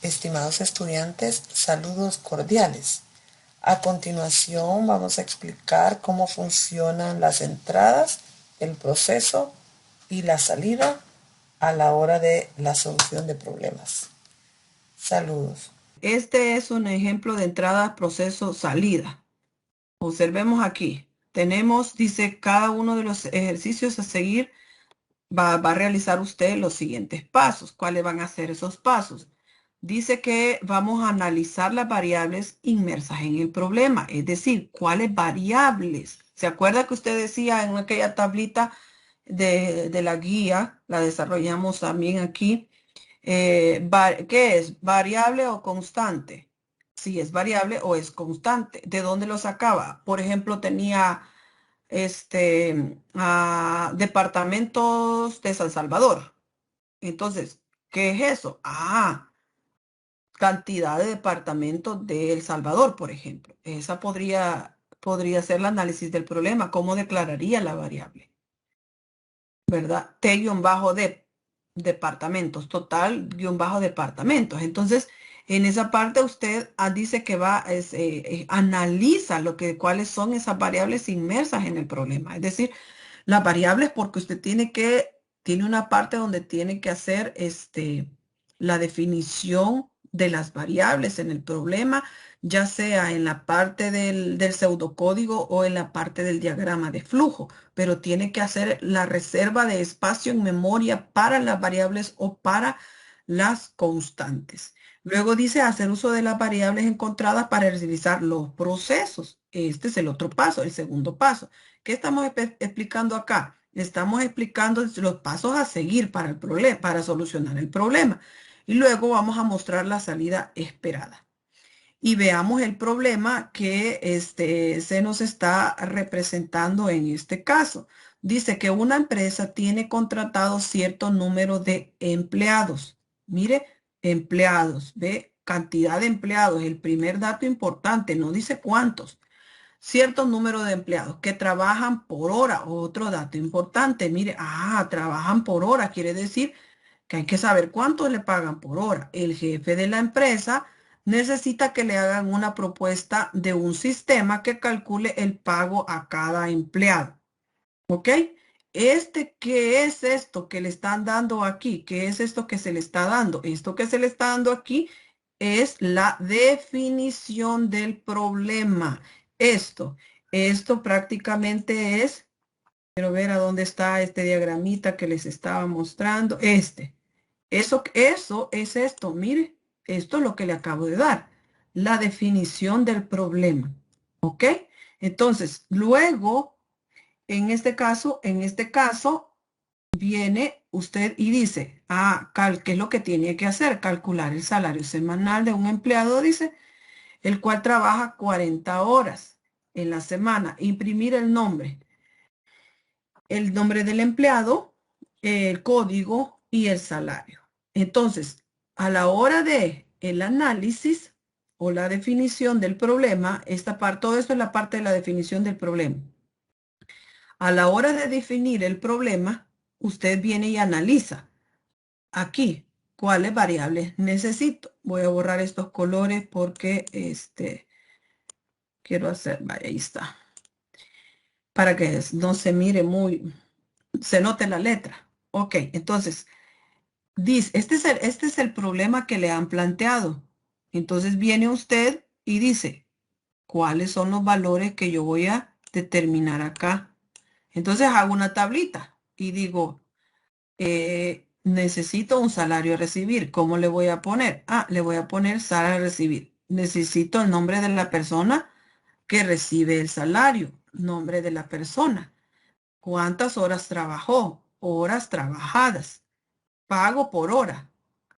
Estimados estudiantes, saludos cordiales. A continuación vamos a explicar cómo funcionan las entradas, el proceso y la salida a la hora de la solución de problemas. Saludos. Este es un ejemplo de entrada, proceso, salida. Observemos aquí. Tenemos, dice, cada uno de los ejercicios a seguir va a realizar usted los siguientes pasos. ¿Cuáles van a ser esos pasos? Dice que vamos a analizar las variables inmersas en el problema, es decir, cuáles variables. ¿Se acuerda que usted decía en aquella tablita de la guía, la desarrollamos también aquí? ¿Qué es? ¿Variable o constante? Si es variable o es constante. ¿De dónde lo sacaba? Por ejemplo, tenía departamentos de San Salvador. Entonces, ¿qué es eso? Cantidad de departamentos de El Salvador, por ejemplo. Esa podría ser el análisis del problema. ¿Cómo declararía la variable? ¿Verdad? T-D departamentos, total-departamentos. Entonces, en esa parte usted dice que analiza cuáles son esas variables inmersas en el problema. Es decir, las variables porque usted tiene una parte donde tiene que hacer la definición de las variables en el problema, ya sea en la parte del pseudocódigo o en la parte del diagrama de flujo, pero tiene que hacer la reserva de espacio en memoria para las variables o para las constantes. Luego dice hacer uso de las variables encontradas para realizar los procesos. Este es el otro paso, el segundo paso. ¿Qué estamos explicando acá? Estamos explicando los pasos a seguir para el problema, para solucionar el problema. Y luego vamos a mostrar la salida esperada. Y veamos el problema que se nos está representando en este caso. Dice que una empresa tiene contratado cierto número de empleados. Mire, empleados, ve, cantidad de empleados, el primer dato importante, no dice cuántos. Cierto número de empleados que trabajan por hora. Otro dato importante, mire, trabajan por hora, quiere decir que hay que saber cuánto le pagan por hora. El jefe de la empresa necesita que le hagan una propuesta de un sistema que calcule el pago a cada empleado. ¿Ok? ¿Qué es esto que le están dando aquí? ¿Qué es esto que se le está dando? Esto que se le está dando aquí es la definición del problema. Esto, esto prácticamente es, quiero ver a dónde está este diagramita que les estaba mostrando. Eso es esto, mire, esto es lo que le acabo de dar, la definición del problema. ¿Ok? Entonces, luego, en este caso, viene usted y dice, ¿qué es lo que tiene que hacer? Calcular el salario semanal de un empleado, dice, el cual trabaja 40 horas en la semana. Imprimir el nombre del empleado, el código y el salario. Entonces, a la hora de el análisis o la definición del problema, todo esto es la parte de la definición del problema. A la hora de definir el problema, usted viene y analiza aquí cuáles variables necesito. Voy a borrar estos colores porque quiero hacer, vaya, ahí está, para que no se mire se note la letra. Ok, entonces, dice, este es el problema que le han planteado. Entonces viene usted y dice, ¿cuáles son los valores que yo voy a determinar acá? Entonces hago una tablita y digo, necesito un salario a recibir. ¿Cómo le voy a poner? Le voy a poner salario a recibir. Necesito el nombre de la persona que recibe el salario. Nombre de la persona. ¿Cuántas horas trabajó? Horas trabajadas. Pago por hora.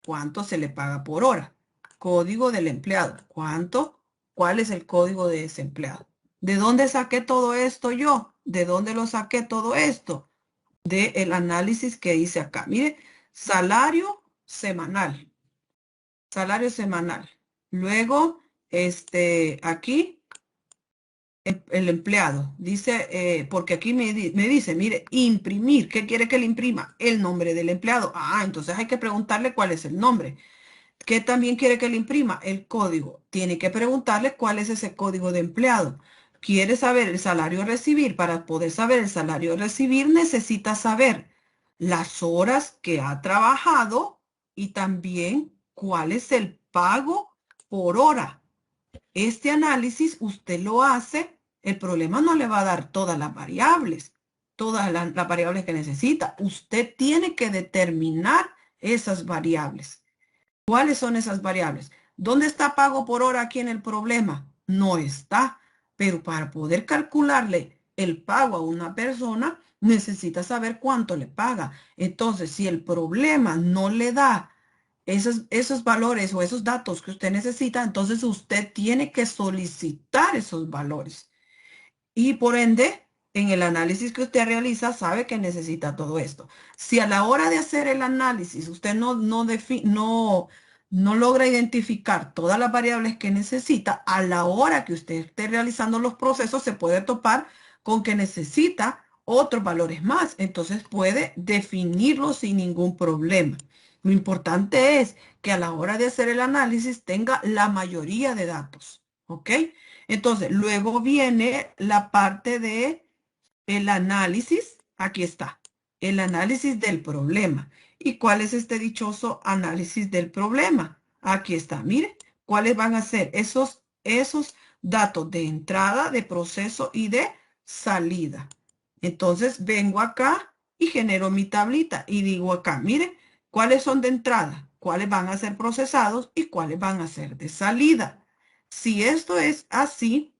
¿Cuánto se le paga por hora? Código del empleado. ¿Cuánto? ¿Cuál es el código de ese empleado? ¿De dónde saqué todo esto yo? ¿De dónde lo saqué todo esto? Del análisis que hice acá. Mire, salario semanal. Salario semanal. Luego, aquí, el empleado. Dice, porque aquí me dice, mire, imprimir. ¿Qué quiere que le imprima? El nombre del empleado. Entonces hay que preguntarle cuál es el nombre. ¿Qué también quiere que le imprima? El código. Tiene que preguntarle cuál es ese código de empleado. ¿Quiere saber el salario a recibir? Para poder saber el salario a recibir necesita saber las horas que ha trabajado y también cuál es el pago por hora. Este análisis usted lo hace, el problema no le va a dar todas las variables que necesita. Usted tiene que determinar esas variables. ¿Cuáles son esas variables? ¿Dónde está pago por hora aquí en el problema? No está. Pero para poder calcularle el pago a una persona, necesita saber cuánto le paga. Entonces, si el problema no le da esos valores o esos datos que usted necesita, entonces usted tiene que solicitar esos valores. Y por ende, en el análisis que usted realiza, sabe que necesita todo esto. Si a la hora de hacer el análisis usted no logra identificar todas las variables que necesita, a la hora que usted esté realizando los procesos, se puede topar con que necesita otros valores más. Entonces puede definirlos sin ningún problema. Lo importante es que a la hora de hacer el análisis tenga la mayoría de datos. ¿Ok? Entonces, luego viene la parte de el análisis. Aquí está, el análisis del problema. ¿Y cuál es este dichoso análisis del problema? Aquí está, mire, cuáles van a ser esos datos de entrada, de proceso y de salida. Entonces, vengo acá y genero mi tablita y digo acá, mire, cuáles son de entrada, cuáles van a ser procesados y cuáles van a ser de salida. Si esto es así,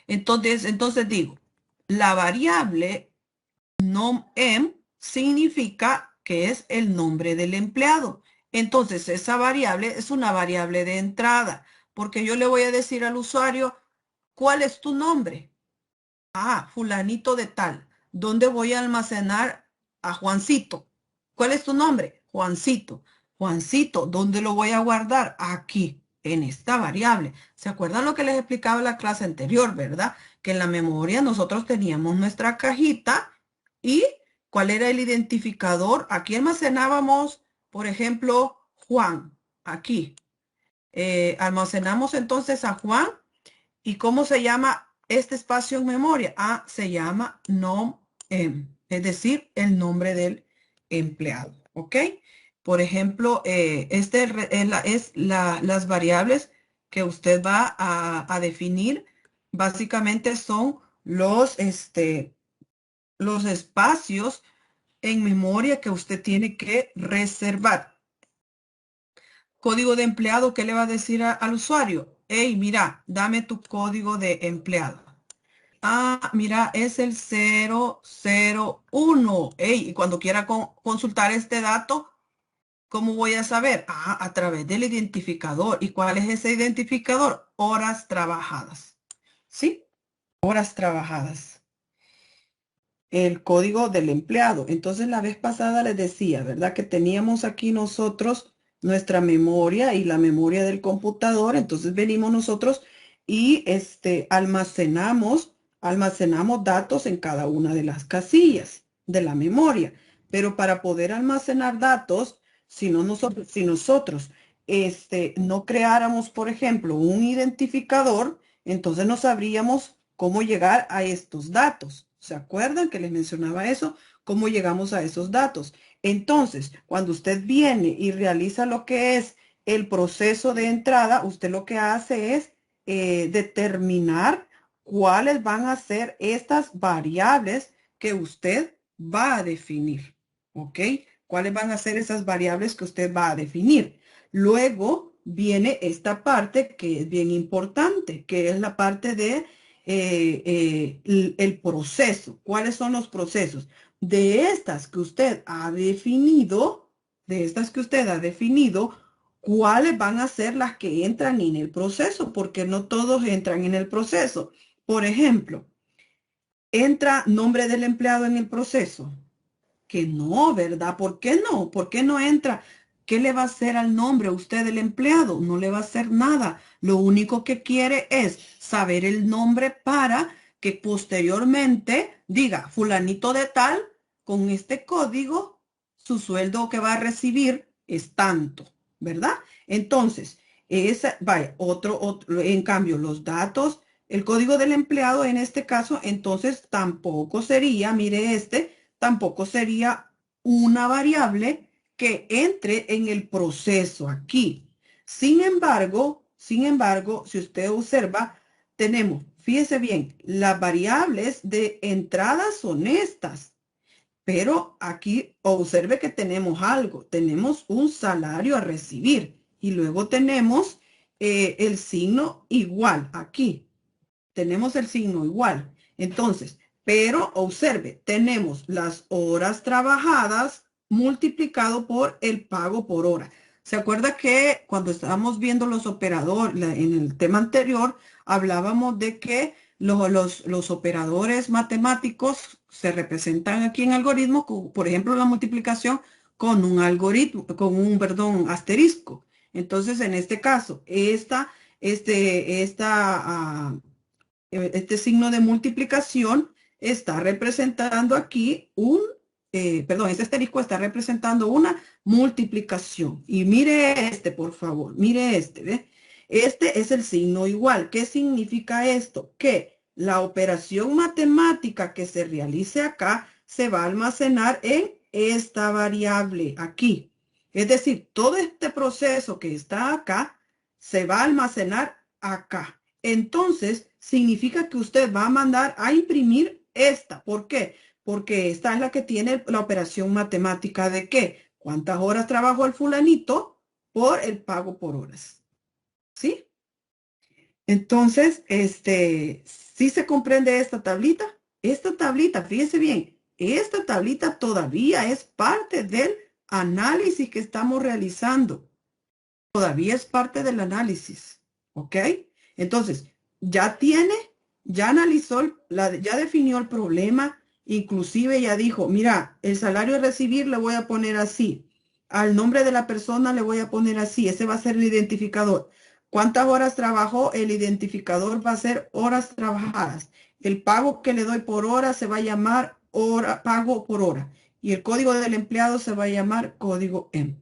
entonces digo, la variable nom_em significa que es el nombre del empleado. Entonces, esa variable es una variable de entrada, porque yo le voy a decir al usuario, ¿cuál es tu nombre? Ah, fulanito de tal. ¿Dónde voy a almacenar a Juancito? ¿Cuál es tu nombre? Juancito. Juancito, ¿dónde lo voy a guardar? Aquí, en esta variable. ¿Se acuerdan lo que les explicaba en la clase anterior, verdad? Que en la memoria nosotros teníamos nuestra cajita y ¿cuál era el identificador? Aquí almacenábamos, por ejemplo, Juan. Aquí. Almacenamos entonces a Juan. ¿Y cómo se llama este espacio en memoria? Ah, se llama nom_em, es decir, el nombre del empleado. ¿Ok? Por ejemplo, las variables que usted va a definir. Básicamente son los espacios en memoria que usted tiene que reservar. Código de empleado, ¿qué le va a decir al usuario? Hey, mira, dame tu código de empleado. Ah, mira, es el 001. Hey, y cuando quiera consultar este dato, ¿cómo voy a saber? Ah, a través del identificador. ¿Y cuál es ese identificador? Horas trabajadas. ¿Sí? Horas trabajadas. El código del empleado. Entonces, la vez pasada les decía, ¿verdad? Que teníamos aquí nosotros nuestra memoria y la memoria del computador. Entonces, venimos nosotros y almacenamos datos en cada una de las casillas de la memoria. Pero para poder almacenar datos, si nosotros no creáramos, por ejemplo, un identificador, entonces no sabríamos cómo llegar a estos datos. ¿Se acuerdan que les mencionaba eso? ¿Cómo llegamos a esos datos? Entonces, cuando usted viene y realiza lo que es el proceso de entrada, usted lo que hace es determinar cuáles van a ser estas variables que usted va a definir. ¿Ok? ¿Cuáles van a ser esas variables que usted va a definir? Luego viene esta parte que es bien importante, que es la parte de el proceso. ¿Cuáles son los procesos? De estas que usted ha definido, ¿cuáles van a ser las que entran en el proceso? Porque no todos entran en el proceso. Por ejemplo, ¿entra nombre del empleado en el proceso? Que no, ¿verdad? ¿Por qué no? ¿Por qué no entra? ¿Qué le va a hacer al nombre a usted del empleado? No le va a hacer nada. Lo único que quiere es saber el nombre para que posteriormente diga, fulanito de tal, con este código, su sueldo que va a recibir es tanto. ¿verdad? Entonces, vaya, en cambio, los datos, el código del empleado en este caso, entonces tampoco sería, mire tampoco sería una variable que entre en el proceso aquí. Sin embargo, si usted observa, tenemos, fíjese bien, las variables de entradas son estas. Pero aquí observe que tenemos algo. Tenemos un salario a recibir y luego tenemos el signo igual aquí. Tenemos el signo igual. Entonces, pero observe, tenemos las horas trabajadas multiplicado por el pago por hora. ¿Se acuerda que cuando estábamos viendo los operadores, en el tema anterior, hablábamos de que los operadores matemáticos se representan aquí en algoritmos, por ejemplo, la multiplicación con un algoritmo, perdón, asterisco. Entonces, en este caso, este signo de multiplicación está representando aquí este asterisco está representando una multiplicación. Y mire por favor, mire ¿ve? Este es el signo igual. ¿Qué significa esto? Que la operación matemática que se realice acá se va a almacenar en esta variable aquí. Es decir, todo este proceso que está acá se va a almacenar acá. Entonces, significa que usted va a mandar a imprimir esta. ¿Por qué? Porque esta es la que tiene la operación matemática de qué. ¿Cuántas horas trabajó el fulanito por el pago por horas? ¿Sí? Entonces, ¿sí se comprende esta tablita? Esta tablita, fíjese bien, esta tablita todavía es parte del análisis que estamos realizando. Todavía es parte del análisis. ¿Ok? Entonces, ya analizó, ya definió el problema, inclusive ya dijo, mira, el salario a recibir le voy a poner así, al nombre de la persona le voy a poner así, ese va a ser el identificador. ¿Cuántas horas trabajó? El identificador va a ser horas trabajadas. El pago que le doy por hora se va a llamar pago por hora. Y el código del empleado se va a llamar código M.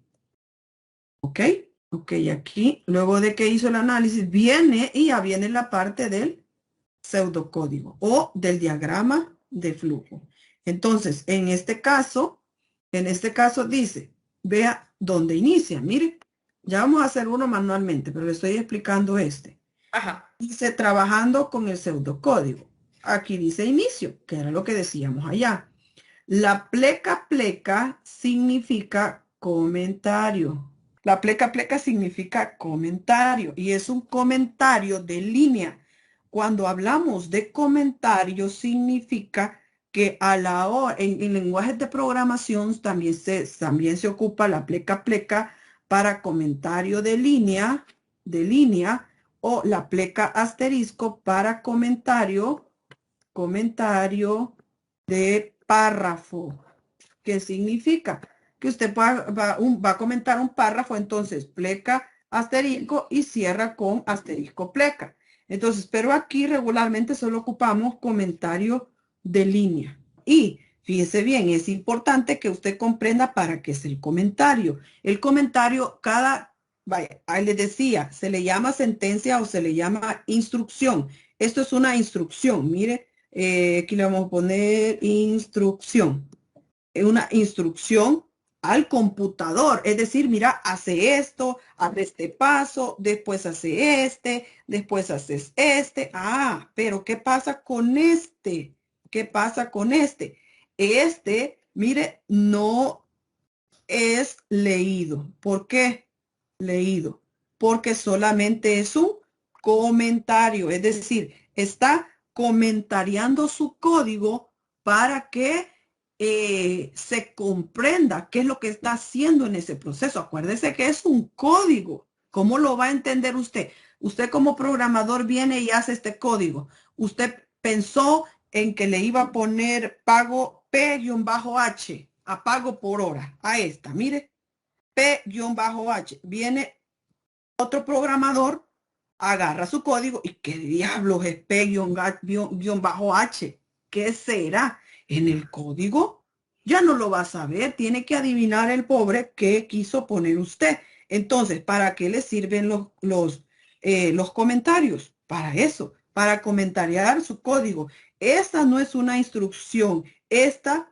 ¿Ok? Ok, aquí, luego de que hizo el análisis, viene y ya viene la parte del pseudocódigo o del diagrama de flujo. Entonces, en este caso dice, vea dónde inicia. Mire, ya vamos a hacer uno manualmente, pero le estoy explicando este. Ajá. Dice trabajando con el pseudocódigo. Aquí dice inicio, que era lo que decíamos allá. La pleca pleca significa comentario. La pleca pleca significa comentario y es un comentario de línea. Cuando hablamos de comentario significa que a la hora, en lenguajes de programación también se ocupa la pleca pleca para comentario de línea o la pleca asterisco para comentario de párrafo. ¿Qué significa? Que usted va a comentar un párrafo, entonces pleca asterisco y cierra con asterisco pleca. Entonces, pero aquí regularmente solo ocupamos comentario de línea. Y fíjese bien, es importante que usted comprenda para qué es el comentario. El comentario, vaya, ahí les decía, se le llama sentencia o se le llama instrucción. Esto es una instrucción, mire, aquí le vamos a poner instrucción. Una instrucción al computador. Es decir, mira, hace esto, haz este paso, después hace después haces este. Ah, pero ¿qué pasa con este? ¿Qué pasa con este? Mire, no es leído. ¿Por qué leído? Porque solamente es un comentario. Es decir, está comentariando su código para que se comprenda qué es lo que está haciendo en ese proceso. Acuérdese que es un código. ¿Cómo lo va a entender usted? Usted como programador viene y hace este código. Usted pensó en que le iba a poner pago P-H a pago por hora. A esta, mire, P-H. Viene otro programador, agarra su código y ¿qué diablos es P-H? ¿Qué será? En el código ya no lo va a saber, tiene que adivinar el pobre qué quiso poner usted. Entonces, ¿para qué les sirven los comentarios? Para eso, para comentariar su código. Esta no es una instrucción, esta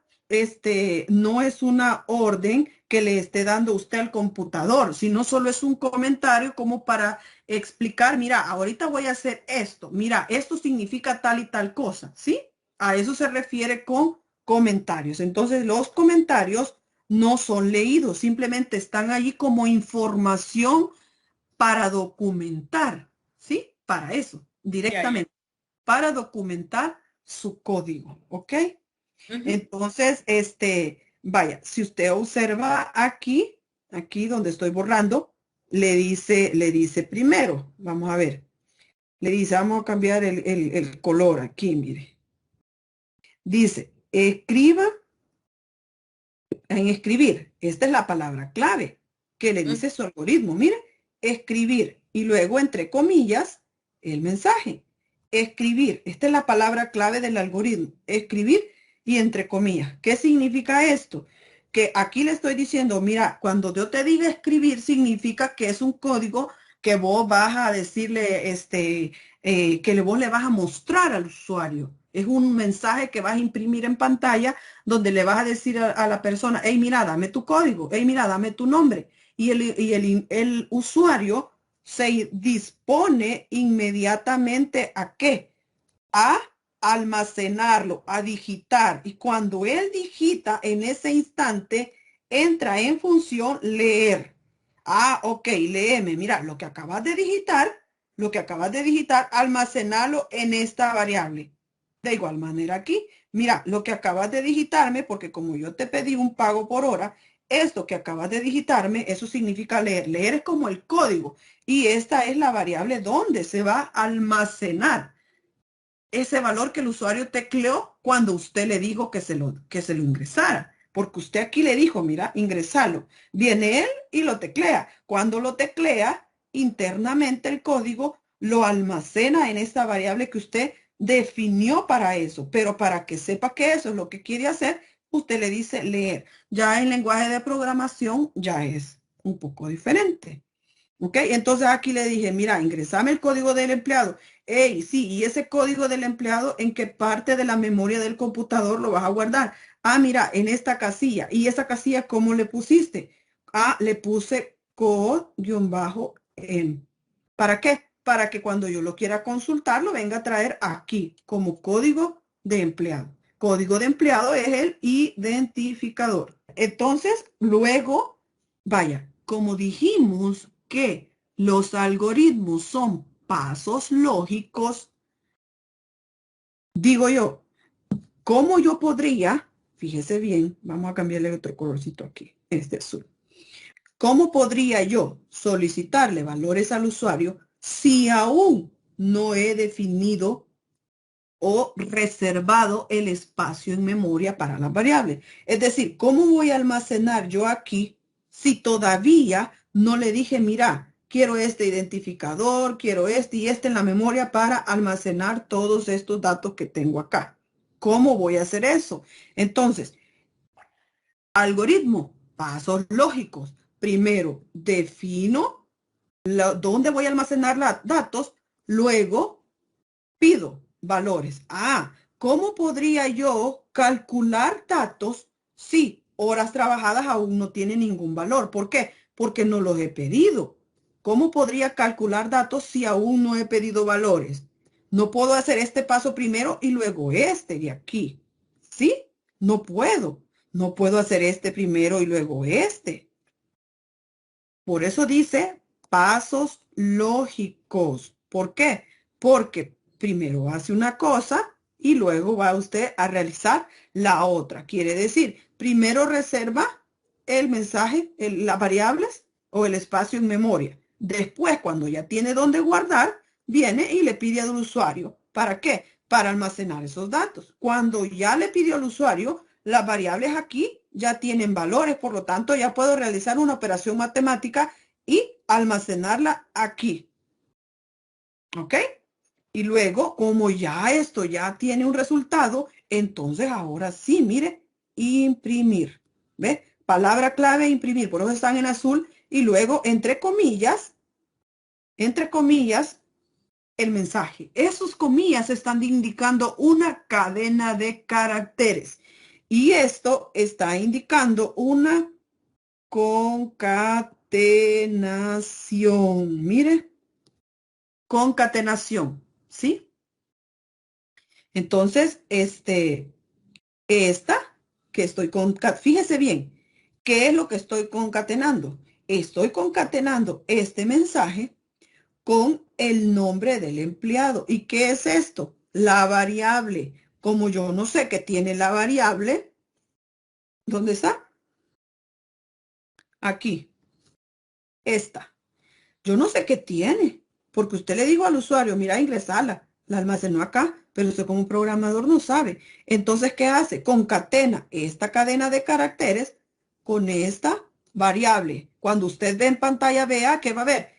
no es una orden que le esté dando usted al computador, sino solo es un comentario como para explicar, mira, ahorita voy a hacer esto, mira, esto significa tal y tal cosa, ¿sí? A eso se refiere con comentarios. Entonces, los comentarios no son leídos, simplemente están allí como información para documentar, ¿sí? Para eso, Ya, ya. directamente, para documentar su código, ¿ok? Ujú. Entonces, vaya, si usted observa aquí, aquí donde estoy borrando, le dice primero, vamos a ver, le dice, vamos a cambiar el color aquí, mire. Dice, escriba en escribir. Esta es la palabra clave que le Ujú. dice su algoritmo. Mire, escribir y luego entre comillas el mensaje. Escribir. Esta es la palabra clave del algoritmo. Escribir y entre comillas. ¿Qué significa esto? Que aquí le estoy diciendo, mira, cuando yo te diga escribir, significa que es un código que vos vas a decirle, que vos le vas a mostrar al usuario. Es un mensaje que vas a imprimir en pantalla donde le vas a decir a la persona, hey, mira, dame tu código, hey, mira, dame tu nombre. Y el usuario se dispone inmediatamente a qué? A almacenarlo, a digitar. Y cuando él digita en ese instante, entra en función leer. Ah, ok, léeme. Mira, lo que acabas de digitar, almacenarlo en esta variable. De igual manera aquí, mira, lo que acabas de digitarme, porque como yo te pedí un pago por hora, esto que acabas de digitarme, eso significa leer. Leer es como el código. Y esta es la variable donde se va a almacenar ese valor que el usuario tecleó cuando usted le dijo que se lo ingresara. Porque usted aquí le dijo, mira, ingresalo. Viene él y lo teclea. Cuando lo teclea, internamente el código lo almacena en esta variable que usted definió para eso. Pero para que sepa que eso es lo que quiere hacer, usted le dice leer. Ya en lenguaje de programación ya es un poco diferente. ¿Ok? Entonces aquí le dije, mira, ingresame el código del empleado. Hey, sí, y ese código del empleado, ¿en qué parte de la memoria del computador lo vas a guardar? Ah, mira, en esta casilla. ¿Y esa casilla cómo le pusiste? Ah, le puse code-en. ¿Para qué? Para que cuando yo lo quiera consultar, lo venga a traer aquí como código de empleado. Código de empleado es el identificador. Entonces, luego, vaya, como dijimos que los algoritmos son pasos lógicos, digo yo, ¿cómo yo podría, fíjese bien, vamos a cambiarle otro colorcito aquí, este azul, ¿cómo podría yo solicitarle valores al usuario si aún no he definido o reservado el espacio en memoria para las variables? Es decir, ¿cómo voy a almacenar yo aquí si todavía no le dije, mira, quiero este identificador, quiero este y este en la memoria para almacenar todos estos datos que tengo acá? ¿Cómo voy a hacer eso? Entonces, algoritmo, pasos lógicos. Primero, defino dónde voy a almacenar los datos, luego pido valores. Ah, ¿cómo podría yo calcular datos si horas trabajadas aún no tienen ningún valor? ¿Por qué? Porque no los he pedido. ¿Cómo podría calcular datos si aún no he pedido valores? No puedo hacer este paso primero y luego este de aquí. ¿Sí? No puedo. No puedo hacer este primero y luego este. Por eso dice pasos lógicos. ¿Por qué? Porque primero hace una cosa y luego va usted a realizar la otra. Quiere decir, primero reserva el mensaje, las variables o el espacio en memoria. Después, cuando ya tiene dónde guardar, viene y le pide al usuario. ¿Para qué? Para almacenar esos datos. Cuando ya le pidió al usuario, las variables aquí ya tienen valores, por lo tanto ya puedo realizar una operación matemática y almacenarla aquí. ¿Ok? Y luego, como ya esto ya tiene un resultado, entonces ahora sí, mire, imprimir. ¿Ve? Palabra clave, imprimir. Por eso están en azul y luego, entre comillas, el mensaje. Esos comillas están indicando una cadena de caracteres. Y esto está indicando una concatenación. Mire, concatenación, ¿sí? Entonces, esta que estoy fíjese bien, ¿qué es lo que estoy concatenando? Estoy concatenando este mensaje con el nombre del empleado. ¿Y qué es esto? La variable. Como yo no sé qué tiene la variable, ¿dónde está? Aquí, esta. Yo no sé qué tiene, porque usted le dijo al usuario, mira, ingresala, la almacenó acá, pero usted como programador no sabe. Entonces, ¿qué hace? Concatena esta cadena de caracteres con esta variable. Cuando usted ve en pantalla, vea que va a ver,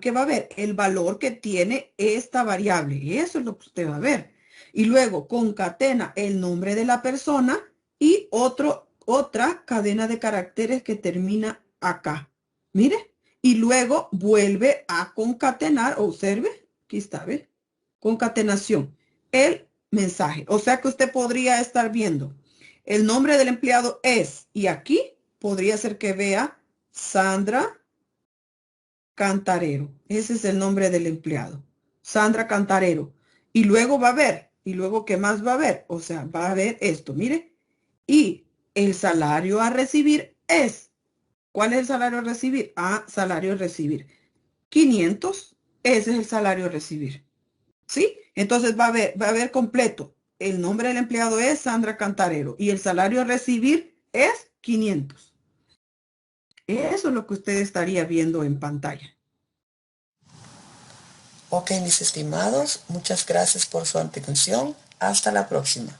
que va a ver el valor que tiene esta variable. Eso es lo que usted va a ver. Y luego concatena el nombre de la persona y otra cadena de caracteres que termina acá. Mire. Y luego vuelve a concatenar, observe, aquí está, ¿ve? Concatenación, el mensaje. O sea que usted podría estar viendo el nombre del empleado es, y aquí podría ser que vea Sandra Cantarero. Ese es el nombre del empleado. Sandra Cantarero. Y luego va a ver, y luego ¿qué más va a ver? O sea, va a ver esto, mire. Y el salario a recibir es. ¿Cuál es el salario a recibir? Ah, salario a recibir. 500, ese es el salario a recibir. ¿Sí? Entonces va a ver completo. El nombre del empleado es Sandra Cantarero y el salario a recibir es 500. Eso es lo que usted estaría viendo en pantalla. Ok, mis estimados, muchas gracias por su atención. Hasta la próxima.